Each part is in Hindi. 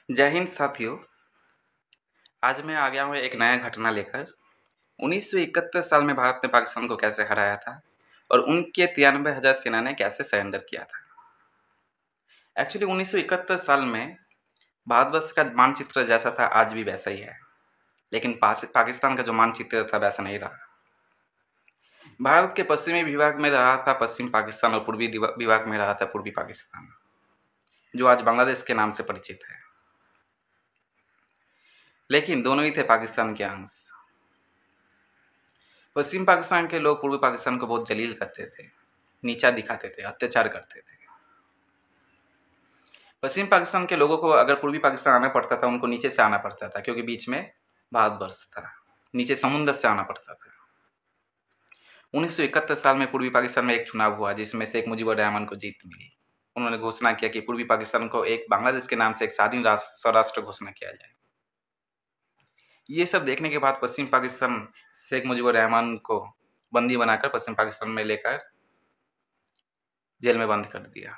जय हिंद साथियों। आज मैं आ गया हूँ एक नया घटना लेकर। 1971 साल में भारत ने पाकिस्तान को कैसे हराया था और उनके 93,000 सेना ने कैसे सरेंडर किया था। एक्चुअली 1971 साल में भारतवर्ष का मानचित्र जैसा था आज भी वैसा ही है, लेकिन पाकिस्तान का जो मानचित्र था वैसा नहीं रहा। भारत के पश्चिमी विभाग में रहा था पश्चिम पाकिस्तान और पूर्वी विभाग में रहा था पूर्वी पाकिस्तान, जो आज बांग्लादेश के नाम से परिचित है। लेकिन दोनों ही थे पाकिस्तान के अंश। पश्चिम पाकिस्तान के लोग पूर्वी पाकिस्तान को बहुत जलील करते थे, नीचा दिखाते थे, अत्याचार करते थे। पश्चिम पाकिस्तान के लोगों को अगर पूर्वी पाकिस्तान आना पड़ता था, उनको नीचे से आना पड़ता था, क्योंकि बीच में भारतवर्ष था, नीचे समुद्र से आना पड़ता था। 1971 साल में पूर्वी पाकिस्तान में एक चुनाव हुआ, जिसमें शेख मुजीबुर रहमान को जीत मिली। उन्होंने घोषणा किया कि पूर्वी पाकिस्तान को एक बांग्लादेश के नाम से एक स्वाधीन स्वराष्ट्र घोषणा किया जाए। ये सब देखने के बाद पश्चिम पाकिस्तान शेख मुजीबुर रहमान को बंदी बनाकर पश्चिम पाकिस्तान में लेकर जेल में बंद कर दिया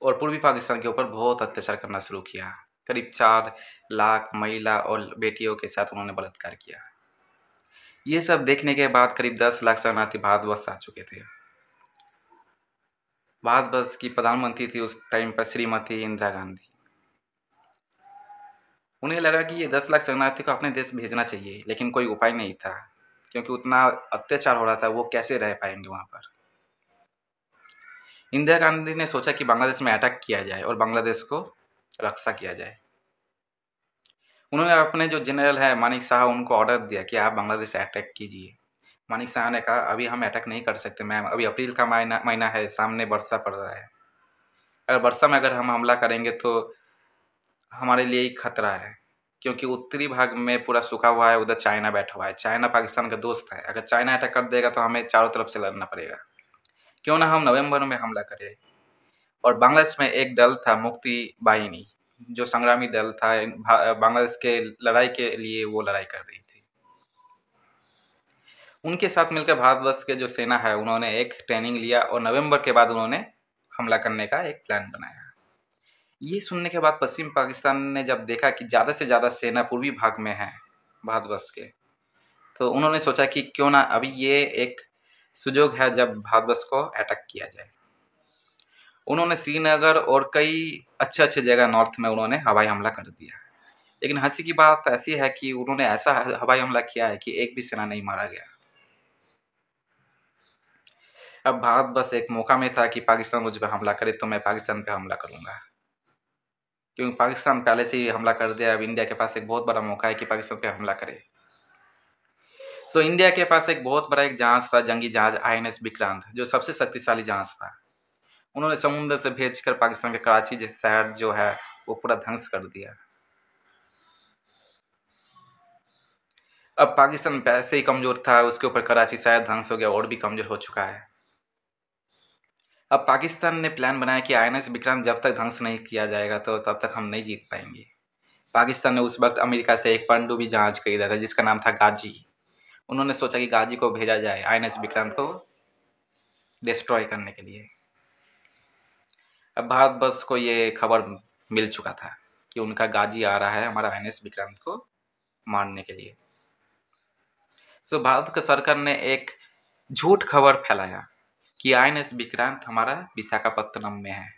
और पूर्वी पाकिस्तान के ऊपर बहुत अत्याचार करना शुरू किया। करीब 4 लाख महिला और बेटियों के साथ उन्होंने बलात्कार किया। ये सब देखने के बाद करीब 10 लाख शरणार्थी भारतवर्ष आ चुके थे। भारतवर्ष की प्रधानमंत्री थी उस टाइम पर श्रीमती इंदिरा गांधी। उन्हें लगा कि ये 10 लाख शरणार्थी को अपने देश भेजना चाहिए, लेकिन कोई उपाय नहीं था, क्योंकि उतना अत्याचार हो रहा था, वो कैसे रह पाएंगे वहाँ पर। इंदिरा गांधी ने सोचा कि बांग्लादेश में अटैक किया जाए और बांग्लादेश को रक्षा किया जाए। उन्होंने अपने जो जनरल है मानिक शाह, उनको ऑर्डर दिया कि आप बांग्लादेश अटैक कीजिए। मानिक शाह ने कहा अभी हम अटैक नहीं कर सकते मैम, अभी अप्रैल का महीना है, सामने वर्षा पड़ रहा है। अगर वर्षा में अगर हम हमला करेंगे तो हमारे लिए ही खतरा है, क्योंकि उत्तरी भाग में पूरा सूखा हुआ है, उधर चाइना बैठा हुआ है, चाइना पाकिस्तान का दोस्त है। अगर चाइना अटैक कर देगा तो हमें चारों तरफ से लड़ना पड़ेगा। क्यों ना हम नवंबर में हमला करें। और बांग्लादेश में एक दल था मुक्ति बाहिनी, जो संग्रामी दल था, बांग्लादेश के लड़ाई के लिए वो लड़ाई कर रही थी। उनके साथ मिलकर भारतवर्ष के जो सेना है उन्होंने एक ट्रेनिंग लिया और नवंबर के बाद उन्होंने हमला करने का एक प्लान बनाया। ये सुनने के बाद पश्चिम पाकिस्तान ने जब देखा कि ज़्यादा से ज़्यादा सेना पूर्वी भाग में है भारतवर्ष के, तो उन्होंने सोचा कि क्यों ना अभी ये एक सुযোग है जब भारतवर्ष को अटैक किया जाए। उन्होंने श्रीनगर और कई अच्छे अच्छे जगह नॉर्थ में उन्होंने हवाई हमला कर दिया। लेकिन हंसी की बात ऐसी है कि उन्होंने ऐसा हवाई हमला किया है कि एक भी सेना नहीं मारा गया। अब भारत बस एक मौका में था कि पाकिस्तान मुझ पर हमला करे तो मैं पाकिस्तान पे हमला करूंगा, क्योंकि पाकिस्तान पहले से ही हमला कर दिया। अब इंडिया के पास एक बहुत बड़ा मौका है कि पाकिस्तान पे हमला करे। तो इंडिया के पास एक बहुत बड़ा एक जहाज था, जंगी जहाज INS विक्रांत, जो सबसे शक्तिशाली जहाज था। उन्होंने समुद्र से भेजकर पाकिस्तान के कराची जैसे शहर जो है वो पूरा ध्वंस कर दिया। अब पाकिस्तान पैसे ही कमजोर था, उसके ऊपर कराची शायद ध्वंस हो गया और भी कमजोर हो चुका है। अब पाकिस्तान ने प्लान बनाया कि INS विक्रांत जब तक ध्वंस नहीं किया जाएगा तो तब तक हम नहीं जीत पाएंगे। पाकिस्तान ने उस वक्त अमेरिका से एक पनडुब्बी जहाज खरीदा था जिसका नाम था गाजी। उन्होंने सोचा कि गाजी को भेजा जाए INS विक्रांत को डिस्ट्रॉय करने के लिए। अब भारतवर्ष को ये खबर मिल चुका था कि उनका गाजी आ रहा है हमारा INS विक्रांत को मारने के लिए। सो भारत का सरकार ने एक झूठ खबर फैलाया कि INS विक्रांत हमारा विशाखापत्तनम में है,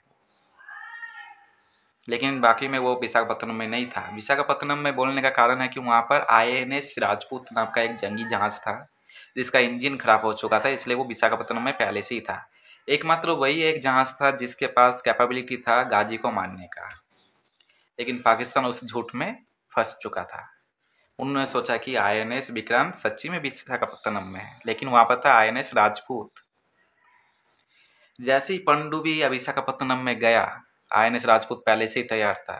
लेकिन बाकी में वो विशाखापत्तनम में नहीं था। विशाखापत्तनम में बोलने का कारण है कि वहाँ पर INS राजपूत नाम का एक जंगी जहाज था जिसका इंजन खराब हो चुका था, इसलिए वो विशाखापत्तनम में पहले से ही था। एकमात्र वही एक जहाज था जिसके पास कैपेबिलिटी था गाजी को मारने का, लेकिन पाकिस्तान उस झूठ में फंस चुका था। उन्होंने सोचा कि INS विक्रांत सच्ची में विशाखापत्तनम में है, लेकिन वहाँ पर था INS राजपूत। जैसे ही पनडुब्बी विशाखापत्तनम में गया, INS राजपूत पहले से ही तैयार था,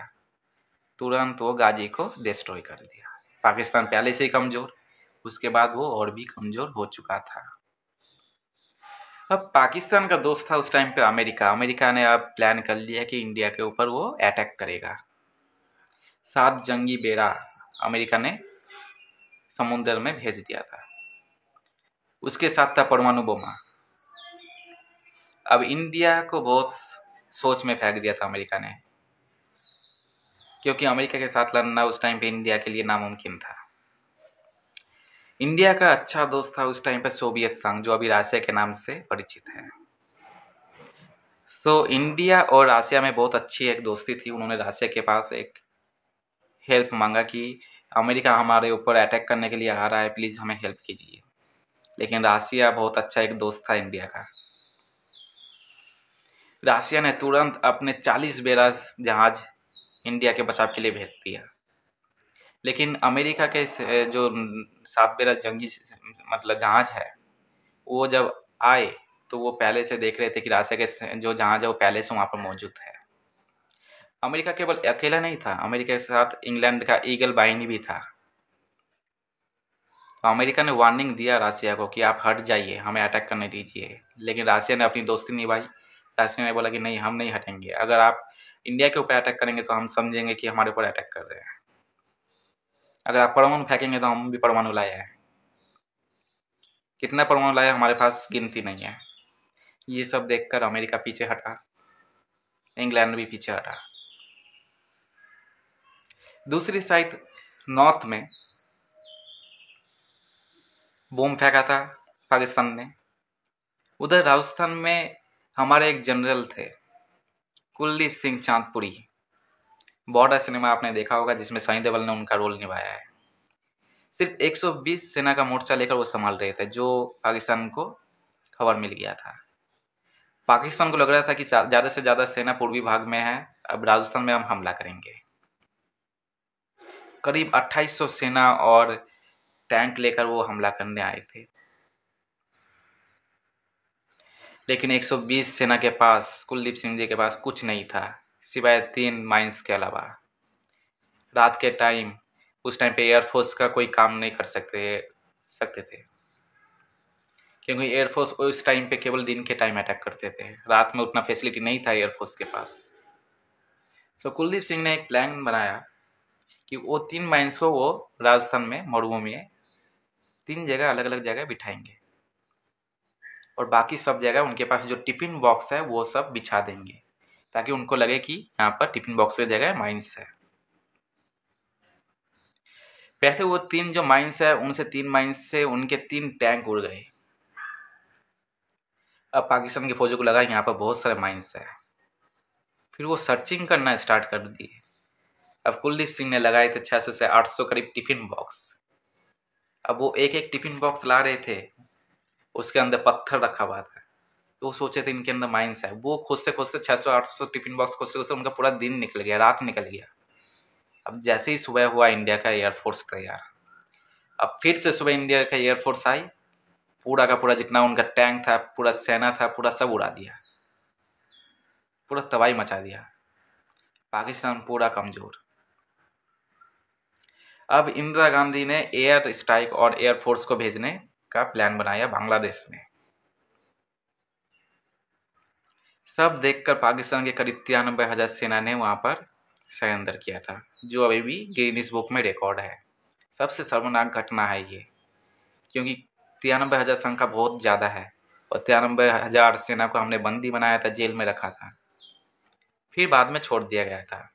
तुरंत वो गाजी को डिस्ट्रॉय कर दिया। पाकिस्तान पहले से ही कमजोर, उसके बाद वो और भी कमजोर हो चुका था। अब पाकिस्तान का दोस्त था उस टाइम पे अमेरिका। अमेरिका ने अब प्लान कर लिया कि इंडिया के ऊपर वो अटैक करेगा। 7 जंगी बेड़ा अमेरिका ने समुद्र में भेज दिया था, उसके साथ था परमाणु बोमा। अब इंडिया को बहुत सोच में फेंक दिया था अमेरिका ने, क्योंकि अमेरिका के साथ लड़ना उस टाइम पे इंडिया के लिए नामुमकिन था। इंडिया का अच्छा दोस्त था उस टाइम पे सोवियत संघ, जो अभी रशिया के नाम से परिचित है। सो इंडिया और रशिया में बहुत अच्छी एक दोस्ती थी। उन्होंने रशिया के पास एक हेल्प मांगा कि अमेरिका हमारे ऊपर अटैक करने के लिए आ रहा है, प्लीज़ हमें हेल्प कीजिए। लेकिन रशिया बहुत अच्छा एक दोस्त था इंडिया का। रशिया ने तुरंत अपने 40 बेड़ा जहाज इंडिया के बचाव के लिए भेज दिया। लेकिन अमेरिका के जो 7 बेड़ा जंगी मतलब जहाज है, वो जब आए तो वो पहले से देख रहे थे कि रशिया के जो जहाज है वो पहले से वहाँ पर मौजूद है। अमेरिका केवल अकेला नहीं था, अमेरिका के साथ इंग्लैंड का ईगल बाहिनी भी था। तो अमेरिका ने वार्निंग दिया रशिया को कि आप हट जाइए, हमें अटैक करने दीजिए। लेकिन रशिया ने अपनी दोस्ती निभाई। रशिया ने बोला कि नहीं, हम नहीं हटेंगे। अगर आप इंडिया के ऊपर अटैक करेंगे तो हम समझेंगे कि हमारे ऊपर अटैक कर रहे हैं। अगर आप परमाणु फेंकेंगे तो हम भी परमाणु लाए हैं। कितना परमाणु लाया हमारे पास गिनती नहीं है। ये सब देखकर अमेरिका पीछे हटा, इंग्लैंड भी पीछे हटा। दूसरी साइड नॉर्थ में बम फेंका था पाकिस्तान ने। उधर राजस्थान में हमारे एक जनरल थे कुलदीप सिंह चांदपुरी। बॉर्डर सिनेमा आपने देखा होगा, जिसमें सनी देओल ने उनका रोल निभाया है। सिर्फ 120 सेना का मोर्चा लेकर वो संभाल रहे थे, जो पाकिस्तान को खबर मिल गया था। पाकिस्तान को लग रहा था कि ज़्यादा से ज़्यादा सेना पूर्वी भाग में है, अब राजस्थान में हम हमला करेंगे। करीब 2800 सेना और टैंक लेकर वो हमला करने आए थे। लेकिन 120 सेना के पास, कुलदीप सिंह जी के पास कुछ नहीं था सिवाय 3 माइंस के अलावा। रात के टाइम, उस टाइम पे एयरफोर्स का कोई काम नहीं कर सकते थे, क्योंकि एयरफोर्स उस टाइम पे केवल दिन के टाइम अटैक करते थे। रात में उतना फैसिलिटी नहीं था एयरफोर्स के पास। सो कुलदीप सिंह ने एक प्लान बनाया कि वो 3 माइंस को वो राजस्थान में मरुभूमि में 3 जगह अलग अलग जगह बिठाएंगे, और बाकी सब जगह उनके पास जो टिफिन बॉक्स है वो सब बिछा देंगे, ताकि उनको लगे कि यहाँ पर टिफिन बॉक्स की जगह माइंस है। पहले वो 3 जो माइंस है, उनसे 3 माइंस से उनके 3 टैंक उड़ गए। अब पाकिस्तान की फौजों को लगा यहाँ पर बहुत सारे माइंस है। फिर वो सर्चिंग करना स्टार्ट कर दिए। अब कुलदीप सिंह ने लगाए थे 600 से 800 करीब टिफिन बॉक्स। अब वो एक एक टिफिन बॉक्स ला रहे थे, उसके अंदर पत्थर रखा हुआ था, तो वो सोचे थे इनके अंदर माइंस है। वो खोजते खोजते 600-800 टिफिन बॉक्स खोजते खोजते उनका पूरा दिन निकल गया, रात निकल गया। अब जैसे ही सुबह हुआ, इंडिया का एयरफोर्स तैयार। अब फिर से सुबह इंडिया का एयरफोर्स आई, पूरा का पूरा जितना उनका टैंक था, पूरा सेना था, पूरा सब उड़ा दिया, पूरा तबाही मचा दिया। पाकिस्तान पूरा कमजोर। अब इंदिरा गांधी ने एयर स्ट्राइक और एयरफोर्स को भेजने का प्लान बनाया बांग्लादेश में। सब देखकर पाकिस्तान के करीब 93,000 सेना ने वहां पर सरेंडर किया था, जो अभी भी गिनीज बुक में रिकॉर्ड है। सबसे शर्मनाक घटना है ये, क्योंकि 93,000 संख्या बहुत ज़्यादा है, और 93,000 सेना को हमने बंदी बनाया था, जेल में रखा था, फिर बाद में छोड़ दिया गया था।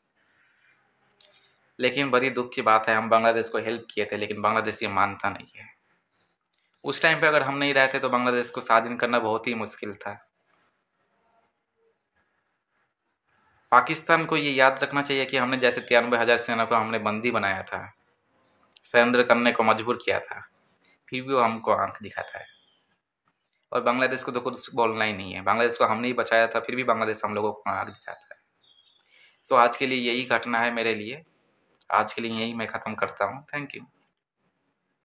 लेकिन बड़ी दुख की बात है, हम बांग्लादेश को हेल्प किए थे, लेकिन बांग्लादेश ये मानता नहीं है। उस टाइम पे अगर हम नहीं रहते तो बांग्लादेश को स्वाधीन करना बहुत ही मुश्किल था। पाकिस्तान को ये याद रखना चाहिए कि हमने जैसे 93,000 सेना को हमने बंदी बनाया था, सरेंडर करने को मजबूर किया था, फिर भी वो हमको आंख दिखाता है। और बांग्लादेश को तो कुछ बोलना ही नहीं है। बांग्लादेश को हमने ही बचाया था, फिर भी बांग्लादेश हम लोगों को आंख दिखाता है। तो आज के लिए यही घटना है मेरे लिए। आज के लिए यही मैं ख़त्म करता हूँ। Thank you.